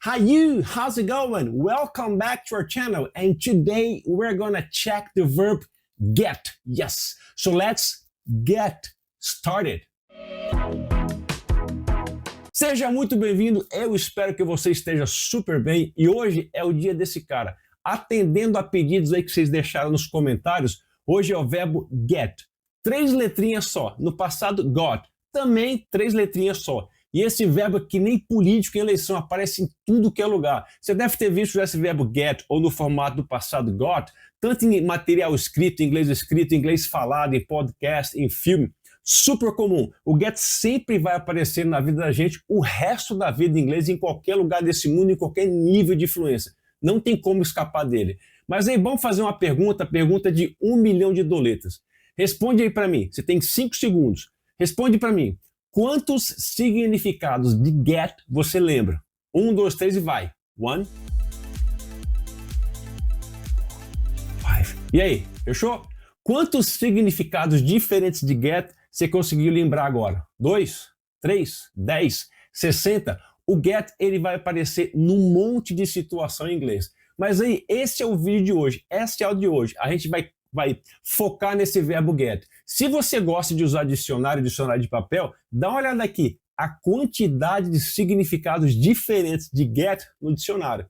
Hi you, how's it going? Welcome back to our channel, and today we're gonna check the verb get. Yes, so let's get started. Seja muito bem-vindo, eu espero que você esteja super bem e hoje é o dia desse cara. Atendendo a pedidos aí que vocês deixaram nos comentários, hoje é o verbo get. 3 letrinhas só, no passado got, também 3 letrinhas só. E esse verbo que nem político em eleição aparece em tudo que é lugar. Você deve ter visto esse verbo get ou no formato do passado got, tanto em material escrito, em inglês falado, em podcast, em filme. Super comum. O get sempre vai aparecer na vida da gente o resto da vida em inglês, em qualquer lugar desse mundo, em qualquer nível de influência. Não tem como escapar dele. Mas aí vamos fazer uma pergunta de 1 milhão de doletas. Responde aí para mim. Você tem 5 segundos. Responde para mim. Quantos significados de get você lembra? 1, 2, 3 e vai. 1, 5. E aí, fechou? Quantos significados diferentes de get você conseguiu lembrar agora? 2, 3, 10, 60? O get ele vai aparecer num monte de situação em inglês. Mas aí, esse é o vídeo de hoje, esse é o de hoje. A gente vai focar nesse verbo get. Se você gosta de usar dicionário de papel, dá uma olhada aqui, a quantidade de significados diferentes de get no dicionário.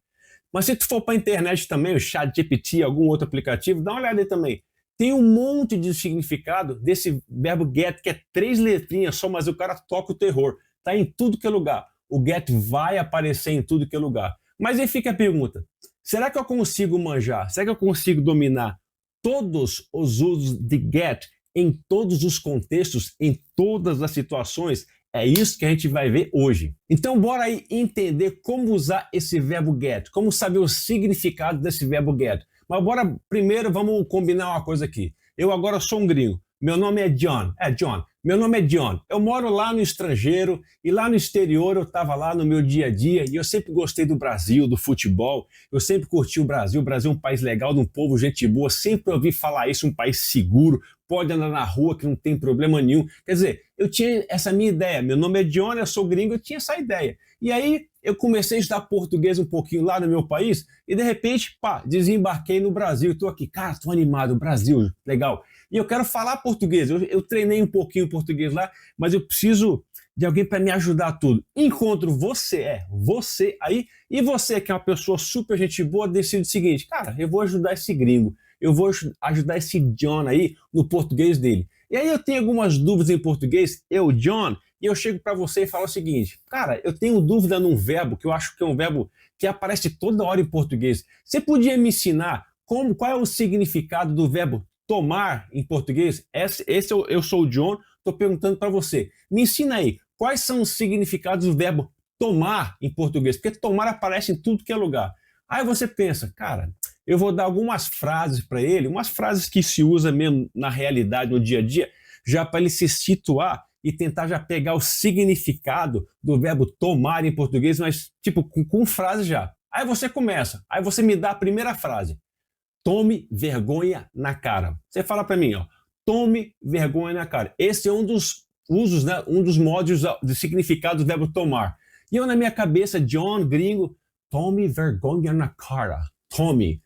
Mas se tu for para a internet também, o ChatGPT, algum outro aplicativo, dá uma olhada aí também. Tem um monte de significado desse verbo get, que é 3 letrinhas só, mas o cara toca o terror. Tá em tudo que é lugar. O get vai aparecer em tudo que é lugar. Mas aí fica a pergunta, será que eu consigo manjar? Será que eu consigo dominar todos os usos de get em todos os contextos, em todas as situações? É isso que a gente vai ver hoje. Então bora aí entender como usar esse verbo get, como saber o significado desse verbo get. Mas bora primeiro, vamos combinar uma coisa aqui. Eu agora sou um gringo, meu nome é John. Meu nome é John. Eu moro lá no estrangeiro e lá no exterior eu estava lá no meu dia a dia e eu sempre gostei do Brasil, do futebol. Eu sempre curti o Brasil. O Brasil é um país legal, de um povo gente boa. Sempre ouvi falar isso, um país seguro. Pode andar na rua que não tem problema nenhum. Quer dizer, eu tinha essa minha ideia. Meu nome é John, eu sou gringo, eu tinha essa ideia. E aí eu comecei a estudar português um pouquinho lá no meu país e de repente, pá, desembarquei no Brasil. Estou aqui, cara, estou animado, Brasil, legal. E eu quero falar português. Eu treinei um pouquinho português lá, mas eu preciso de alguém para me ajudar tudo. Encontro você aí, e você que é uma pessoa super gente boa, decide o seguinte, cara, eu vou ajudar esse gringo, eu vou ajudar esse John aí no português dele. E aí eu tenho algumas dúvidas em português, eu, John, e eu chego para você e falo o seguinte, cara, eu tenho dúvida num verbo, que eu acho que é um verbo que aparece toda hora em português. Você podia me ensinar qual é o significado do verbo tomar em português? Eu sou o John, estou perguntando para você. Me ensina aí, quais são os significados do verbo tomar em português? Porque tomar aparece em tudo que é lugar. Aí você pensa, cara, eu vou dar algumas frases para ele, umas frases que se usa mesmo na realidade, no dia a dia, já para ele se situar e tentar já pegar o significado do verbo tomar em português, mas tipo com frase já. Aí você começa, aí você me dá a primeira frase. Tome vergonha na cara. Você fala para mim, ó, tome vergonha na cara. Esse é um dos usos, né, um dos modos de significado do verbo tomar. E eu na minha cabeça, John, gringo, tome vergonha na cara. Tome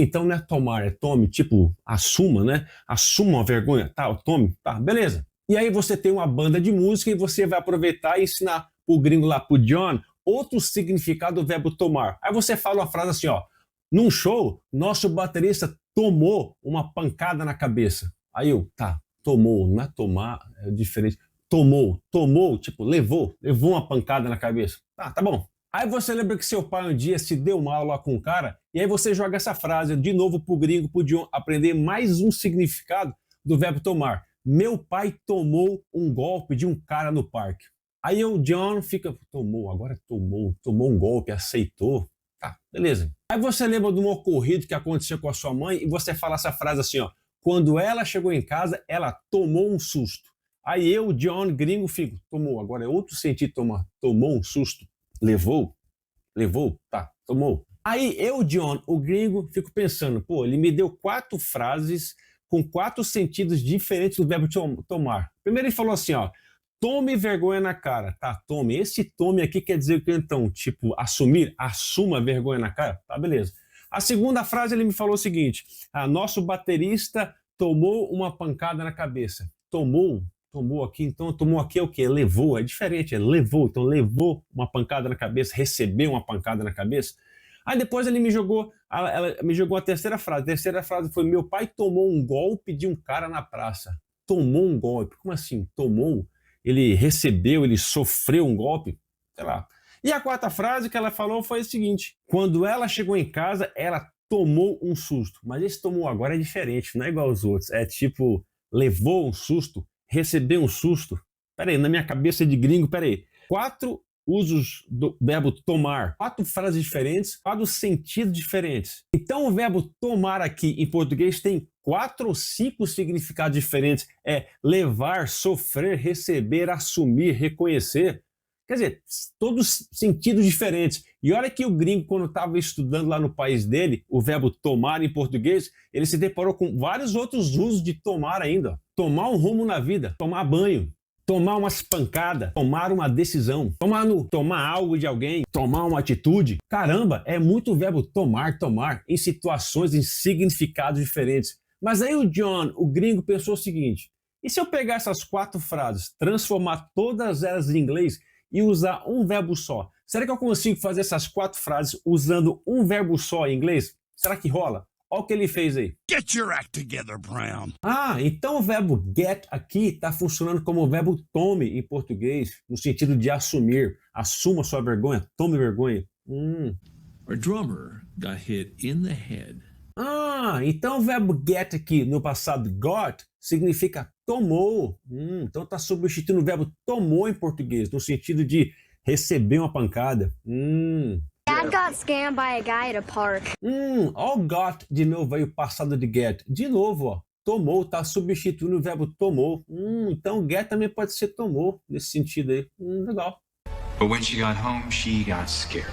então não é tomar, é tome, tipo, assuma, né? Assuma a vergonha, tá, tome, tá, beleza. E aí você tem uma banda de música e você vai aproveitar e ensinar pro gringo lá, pro John, outro significado do verbo tomar. Aí você fala uma frase assim, ó, num show, nosso baterista tomou uma pancada na cabeça. Aí eu, tá, tomou, não é tomar, é diferente. Tomou, tipo, levou uma pancada na cabeça. Tá bom. Aí você lembra que seu pai um dia se deu mal lá com um cara, e aí você joga essa frase de novo pro gringo, pro John, aprender mais um significado do verbo tomar. Meu pai tomou um golpe de um cara no parque. Aí o John fica, agora tomou um golpe, aceitou. Tá, beleza. Aí você lembra de um ocorrido que aconteceu com a sua mãe e você fala essa frase assim, ó. Quando ela chegou em casa, ela tomou um susto. Aí eu, John, gringo, fico, tomou. Agora é outro sentido tomar. Tomou um susto. Levou, tá, tomou. Aí eu, John, o gringo, fico pensando, pô, ele me deu 4 frases com 4 sentidos diferentes do verbo tomar. Primeiro ele falou assim, ó. Tome vergonha na cara. Tá, tome. Esse tome aqui quer dizer o que então? Tipo, assumir, assuma vergonha na cara? Tá, beleza. A segunda frase ele me falou o seguinte: nosso baterista tomou uma pancada na cabeça. Tomou aqui, então tomou aqui é o quê? Levou, é diferente, é levou. Então levou uma pancada na cabeça, recebeu uma pancada na cabeça. Aí depois ele me jogou, ela me jogou a terceira frase. A terceira frase foi: meu pai tomou um golpe de um cara na praça. Tomou um golpe. Como assim? Tomou? Ele recebeu, ele sofreu um golpe? Sei lá. E a quarta frase que ela falou foi o seguinte: quando ela chegou em casa, ela tomou um susto. Mas esse tomou agora é diferente, não é igual aos outros. É tipo, levou um susto, recebeu um susto. Peraí, na minha cabeça de gringo, peraí. 4 usos do verbo tomar, 4 frases diferentes, 4 sentidos diferentes. Então o verbo tomar aqui em português tem 4 ou 5 significados diferentes. É levar, sofrer, receber, assumir, reconhecer. Quer dizer, todos sentidos diferentes. E olha que o gringo, quando estava estudando lá no país dele, o verbo tomar em português, ele se deparou com vários outros usos de tomar ainda. Tomar um rumo na vida, tomar banho, tomar umas pancadas, tomar uma decisão, tomar algo de alguém, tomar uma atitude. Caramba, é muito o verbo tomar, em situações, em significados diferentes. Mas aí o John, o gringo, pensou o seguinte: e se eu pegar essas 4 frases, transformar todas elas em inglês e usar um verbo só? Será que eu consigo fazer essas 4 frases usando um verbo só em inglês? Será que rola? Olha o que ele fez aí. Get your act together, Brown. Então o verbo get aqui está funcionando como o verbo tome em português, no sentido de assumir. Assuma sua vergonha, tome vergonha. Our drummer got hit in the head. Então o verbo get aqui no passado got significa tomou. Então está substituindo o verbo tomou em português, no sentido de receber uma pancada. Dad got scammed by a guy at a park. Ó o got de novo aí, o passado de get. De novo, ó. Tomou, está substituindo o verbo tomou. Então get também pode ser tomou, nesse sentido aí. Legal. But when she got home, she got scared.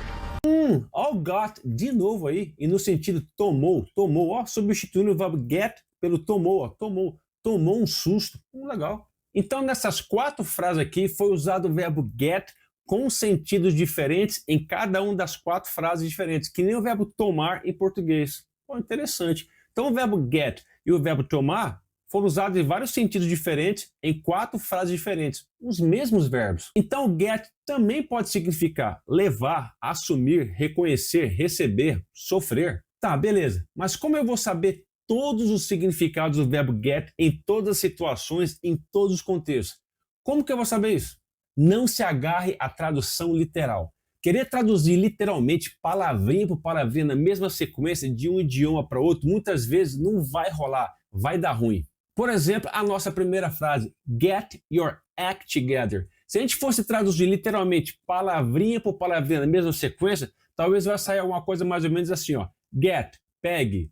Ó o got de novo aí, e no sentido tomou, ó, substituindo o verbo get pelo tomou, ó, tomou um susto. Legal. Então nessas 4 frases aqui foi usado o verbo get com sentidos diferentes em cada uma das 4 frases diferentes, que nem o verbo tomar em português. Interessante. Então o verbo get e o verbo tomar foram usados em vários sentidos diferentes em 4 frases diferentes, os mesmos verbos. Então get também pode significar levar, assumir, reconhecer, receber, sofrer. Tá, beleza. Mas como eu vou saber todos os significados do verbo get em todas as situações, em todos os contextos? Como que eu vou saber isso? Não se agarre à tradução literal. Querer traduzir literalmente palavrinha por palavrinha na mesma sequência de um idioma para outro, muitas vezes não vai rolar, vai dar ruim. Por exemplo, a nossa primeira frase, get your act together. Se a gente fosse traduzir literalmente palavrinha por palavrinha na mesma sequência, talvez vai sair alguma coisa mais ou menos assim, ó. Get, pegue,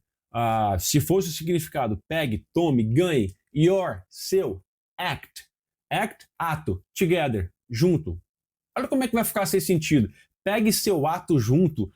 se fosse o significado, pegue, tome, ganhe, your, seu, act, ato, together, junto. Olha como é que vai ficar sem sentido. Pegue seu ato junto,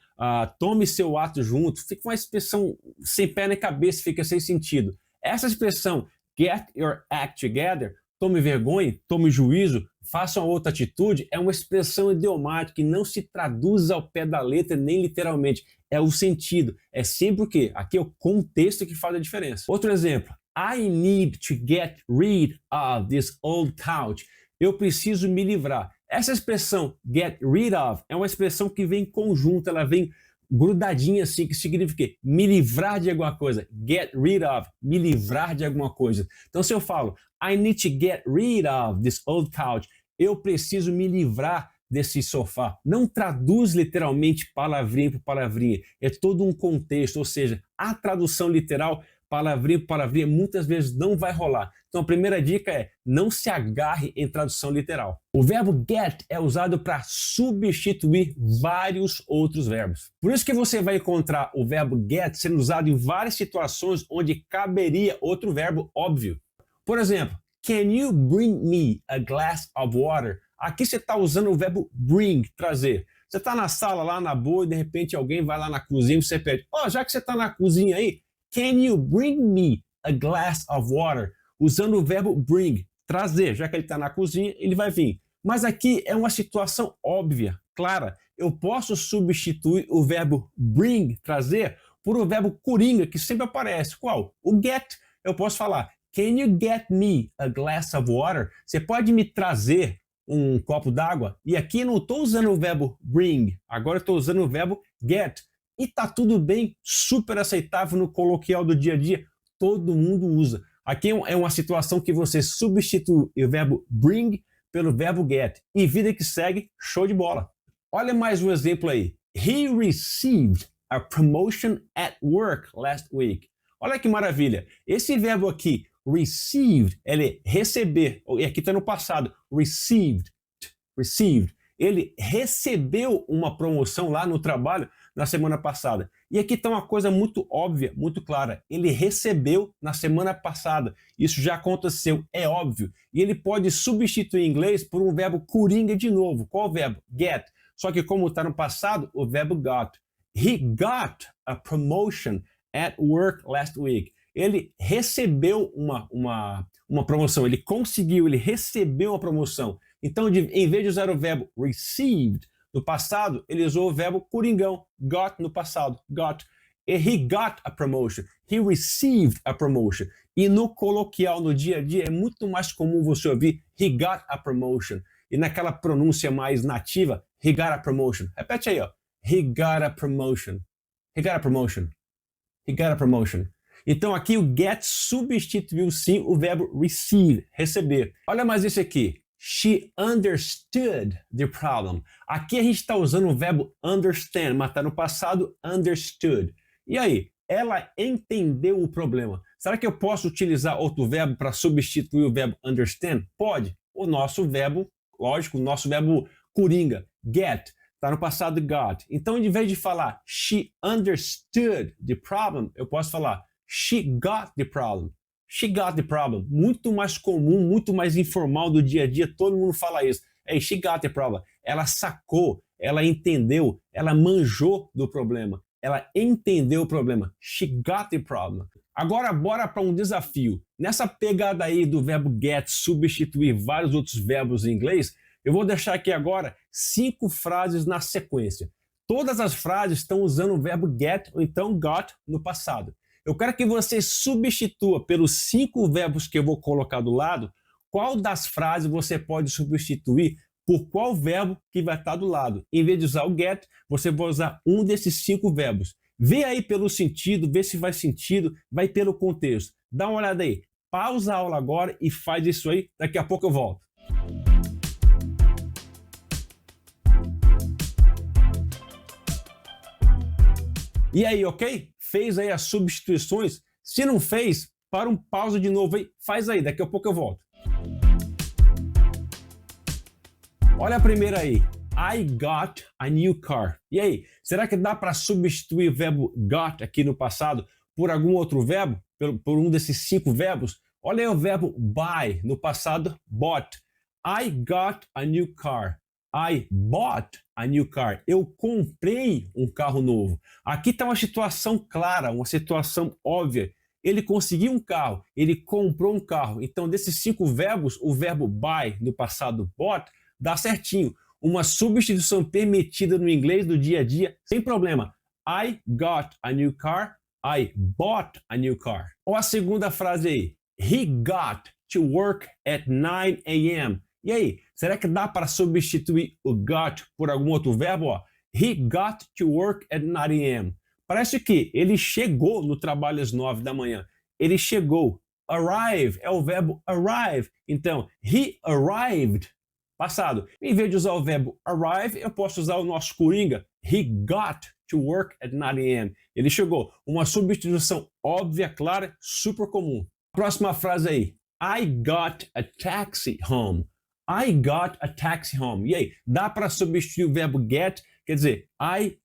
tome seu ato junto. Fica uma expressão sem pé nem cabeça, fica sem sentido. Essa expressão, get your act together, tome vergonha, tome juízo, faça uma outra atitude, é uma expressão idiomática que não se traduz ao pé da letra nem literalmente. É o sentido. É sempre o quê? Aqui é o contexto que faz a diferença. Outro exemplo. I need to get rid of this old couch. Eu preciso me livrar. Essa expressão get rid of é uma expressão que vem em conjunto, ela vem grudadinha assim, que significa me livrar de alguma coisa. Get rid of, me livrar de alguma coisa. Então se eu falo I need to get rid of this old couch, eu preciso me livrar desse sofá. Não traduz literalmente palavrinha por palavrinha. É todo um contexto, ou seja, a tradução literal palavrinha por palavrinha muitas vezes não vai rolar. Então a primeira dica é não se agarre em tradução literal. O verbo get é usado para substituir vários outros verbos. Por isso que você vai encontrar o verbo get sendo usado em várias situações onde caberia outro verbo óbvio. Por exemplo, can you bring me a glass of water? Aqui você está usando o verbo bring, trazer. Você está na sala lá na boa e de repente alguém vai lá na cozinha e você pede, já que você está na cozinha aí, can you bring me a glass of water? Usando o verbo bring, trazer. Já que ele está na cozinha, ele vai vir. Mas aqui é uma situação óbvia, clara. Eu posso substituir o verbo bring, trazer, por o verbo coringa, que sempre aparece. Qual? O get. Eu posso falar, can you get me a glass of water? Você pode me trazer um copo d'água? E aqui eu não estou usando o verbo bring, agora eu estou usando o verbo get. E tá tudo bem, super aceitável no coloquial do dia a dia, todo mundo usa. Aqui é uma situação que você substitui o verbo bring pelo verbo get. E vida que segue, show de bola. Olha mais um exemplo aí. He received a promotion at work last week. Olha que maravilha. Esse verbo aqui, received, ele é receber. E aqui está no passado. Received. Ele recebeu uma promoção lá no trabalho na semana passada. E aqui está uma coisa muito óbvia, muito clara. Ele recebeu na semana passada. Isso já aconteceu, é óbvio. E ele pode substituir em inglês por um verbo coringa de novo. Qual verbo? Get. Só que como está no passado, o verbo got. He got a promotion at work last week. Ele recebeu uma promoção. Ele conseguiu, ele recebeu uma promoção. Então, em vez de usar o verbo received no passado, ele usou o verbo coringão, got no passado, got. E he got a promotion, he received a promotion. E no coloquial, no dia a dia, é muito mais comum você ouvir he got a promotion. E naquela pronúncia mais nativa, he got a promotion. Repete aí, ó. He got a promotion. He got a promotion. He got a promotion. Então aqui o get substituiu sim o verbo receive, receber. Olha mais isso aqui. She understood the problem. Aqui a gente está usando o verbo understand, mas está no passado understood. E aí? Ela entendeu o problema. Será que eu posso utilizar outro verbo para substituir o verbo understand? Pode. O nosso verbo, lógico, o nosso verbo coringa, get, está no passado got. Então, em vez de falar she understood the problem, eu posso falar she got the problem. She got the problem. Muito mais comum, muito mais informal do dia a dia, todo mundo fala isso. Hey, she got the problem. Ela sacou, ela entendeu, ela manjou do problema. Ela entendeu o problema. She got the problem. Agora, bora para um desafio. Nessa pegada aí do verbo get substituir vários outros verbos em inglês, eu vou deixar aqui agora 5 frases na sequência. Todas as frases estão usando o verbo get ou então got no passado. Eu quero que você substitua pelos 5 verbos que eu vou colocar do lado, qual das frases você pode substituir por qual verbo que vai estar do lado. Em vez de usar o get, você vai usar um desses 5 verbos. Vê aí pelo sentido, vê se faz sentido, vai pelo contexto. Dá uma olhada aí. Pausa a aula agora e faz isso aí, daqui a pouco eu volto. E aí, ok? Fez aí as substituições? Se não fez, para um pausa de novo aí, faz aí, daqui a pouco eu volto. Olha a primeira aí. I got a new car. E aí, será que dá para substituir o verbo got aqui no passado por algum outro verbo? Por um desses 5 verbos? Olha aí o verbo buy, no passado, bought. I got a new car. I bought a new car. Eu comprei um carro novo. Aqui está uma situação clara, uma situação óbvia. Ele conseguiu um carro, ele comprou um carro. Então, desses 5 verbos, o verbo buy, no passado, bought, dá certinho. Uma substituição permitida no inglês do dia a dia, sem problema. I got a new car. I bought a new car. Ou a segunda frase aí. He got to work at 9 a.m. E aí, será que dá para substituir o got por algum outro verbo? Ó, he got to work at 9 a.m. Parece que ele chegou no trabalho às 9 da manhã. Ele chegou. Arrive é o verbo arrive. Então, he arrived. Passado. Em vez de usar o verbo arrive, eu posso usar o nosso coringa. He got to work at 9 a.m. Ele chegou. Uma substituição óbvia, clara, super comum. Próxima frase aí. I got a taxi home. I got a taxi home. E aí, dá para substituir o verbo get? Quer dizer, I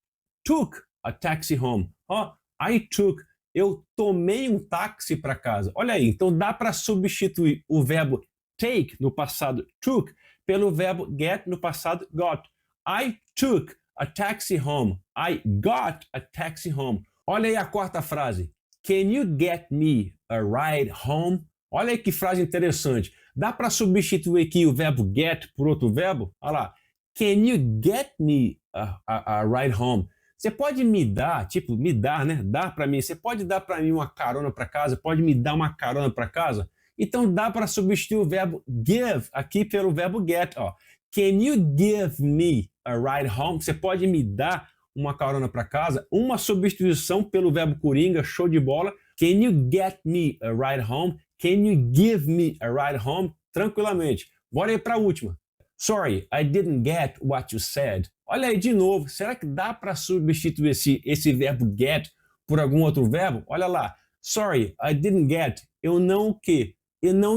took a taxi home. Ó, I took. Eu tomei um táxi para casa. Olha aí, então dá para substituir o verbo take no passado, took, pelo verbo get no passado, got. I took a taxi home. I got a taxi home. Olha aí a quarta frase. Can you get me a ride home? Olha aí que frase interessante. Dá para substituir aqui o verbo get por outro verbo? Olha lá. Can you get me a ride home? Você pode me dar, tipo, me dar, né? Dar para mim. Você pode dar para mim uma carona para casa? Pode me dar uma carona para casa? Então dá para substituir o verbo give aqui pelo verbo get. Ó. Can you give me a ride home? Você pode me dar uma carona para casa? Uma substituição pelo verbo coringa, show de bola. Can you get me a ride home? Can you give me a ride home? Tranquilamente. Bora aí para a última. Sorry, I didn't get what you said. Olha aí de novo, será que dá para substituir esse verbo get por algum outro verbo? Olha lá. Sorry, I didn't get. Eu não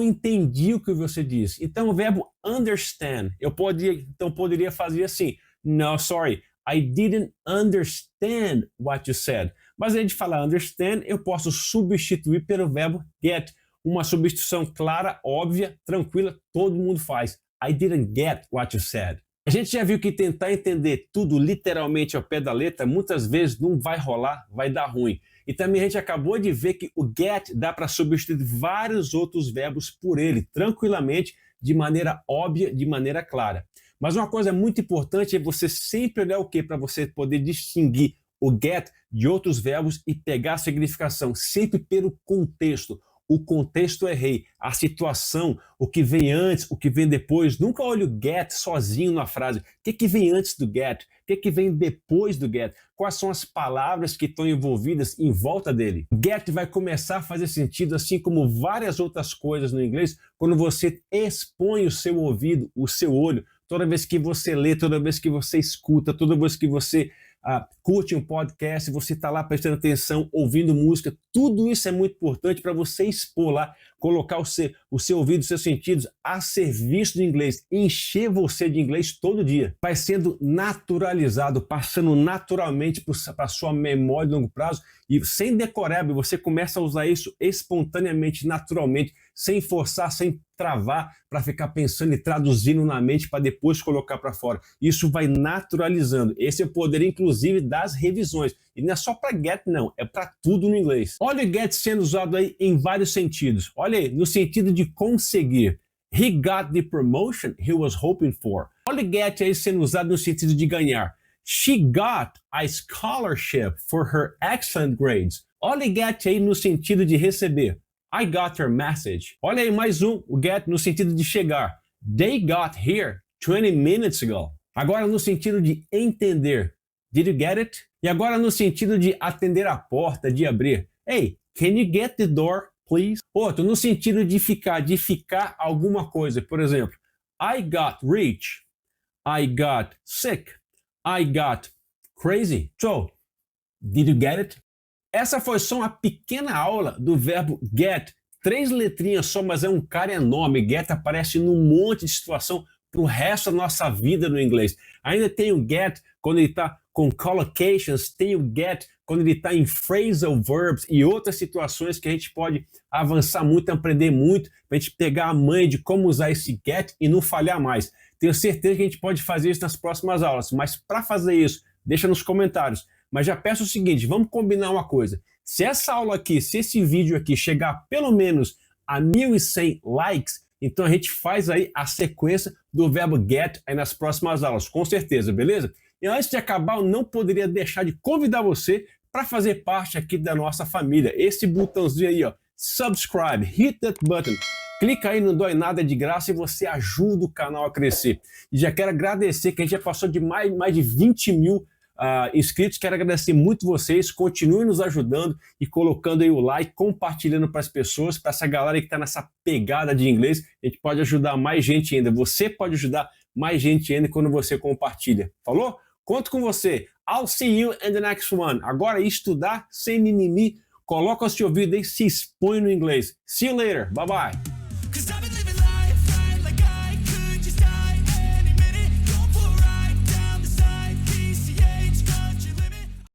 entendi o que você disse. Então o verbo understand, eu poderia fazer assim. No, sorry, I didn't understand what you said. Mas antes de falar understand, eu posso substituir pelo verbo get. Uma substituição clara, óbvia, tranquila, todo mundo faz. I didn't get what you said. A gente já viu que tentar entender tudo literalmente ao pé da letra, muitas vezes não vai rolar, vai dar ruim. E também a gente acabou de ver que o get dá para substituir vários outros verbos por ele, tranquilamente, de maneira óbvia, de maneira clara. Mas uma coisa muito importante é você sempre olhar o quê? Para você poder distinguir o get de outros verbos e pegar a significação, sempre pelo contexto. O contexto é rei, a situação, o que vem antes, o que vem depois. Nunca olhe o get sozinho na frase. O que vem antes do get? O que vem depois do get? Quais são as palavras que estão envolvidas em volta dele? Get vai começar a fazer sentido, assim como várias outras coisas no inglês, quando você expõe o seu ouvido, o seu olho, toda vez que você lê, toda vez que você escuta, toda vez que você curte um podcast, você está lá prestando atenção, ouvindo música, tudo isso é muito importante para você expor lá, colocar o seu ouvido, os seus sentidos a serviço do inglês, encher você de inglês todo dia. Vai sendo naturalizado, passando naturalmente para a sua memória de longo prazo e sem decoreba, você começa a usar isso espontaneamente, naturalmente, sem forçar, sem travar para ficar pensando e traduzindo na mente para depois colocar para fora. Isso vai naturalizando. Esse é o poder, inclusive, das revisões. E não é só para get, não. É para tudo no inglês. Olha o get sendo usado aí em vários sentidos. Olha aí, no sentido de conseguir. He got the promotion he was hoping for. Olha o get aí sendo usado no sentido de ganhar. She got a scholarship for her excellent grades. Olha o get aí no sentido de receber. I got your message. Olha aí mais um, o get no sentido de chegar. They got here 20 minutes ago. Agora no sentido de entender. Did you get it? E agora no sentido de atender a porta, de abrir. Hey, can you get the door, please? Outro, no sentido de ficar alguma coisa. Por exemplo, I got rich. I got sick. I got crazy. So, did you get it? Essa foi só uma pequena aula do verbo get. 3 letrinhas só, mas é um cara enorme. Get aparece num monte de situação para o resto da nossa vida no inglês. Ainda tem o get quando ele está com collocations, tem o get quando ele está em phrasal verbs e outras situações que a gente pode avançar muito, aprender muito, para a gente pegar a manha de como usar esse get e não falhar mais. Tenho certeza que a gente pode fazer isso nas próximas aulas, mas para fazer isso, deixa nos comentários. Mas já peço o seguinte, vamos combinar uma coisa. Se essa aula aqui, se esse vídeo aqui chegar pelo menos a 1.100 likes, então a gente faz aí a sequência do verbo get aí nas próximas aulas, com certeza, beleza? E antes de acabar, eu não poderia deixar de convidar você para fazer parte aqui da nossa família. Esse botãozinho aí, ó, subscribe, hit that button. Clica aí, não dói nada, é de graça e você ajuda o canal a crescer. E já quero agradecer que a gente já passou de mais de 20 mil inscritos. Quero agradecer muito vocês, continuem nos ajudando e colocando aí o like, compartilhando para as pessoas, para essa galera que está nessa pegada de inglês. A gente pode ajudar mais gente ainda, você pode ajudar mais gente ainda quando você compartilha. Falou? Conto com você. I'll see you in the next one. Agora estudar sem mimimi, coloca o seu ouvido aí, se expõe no inglês. See you later. Bye bye.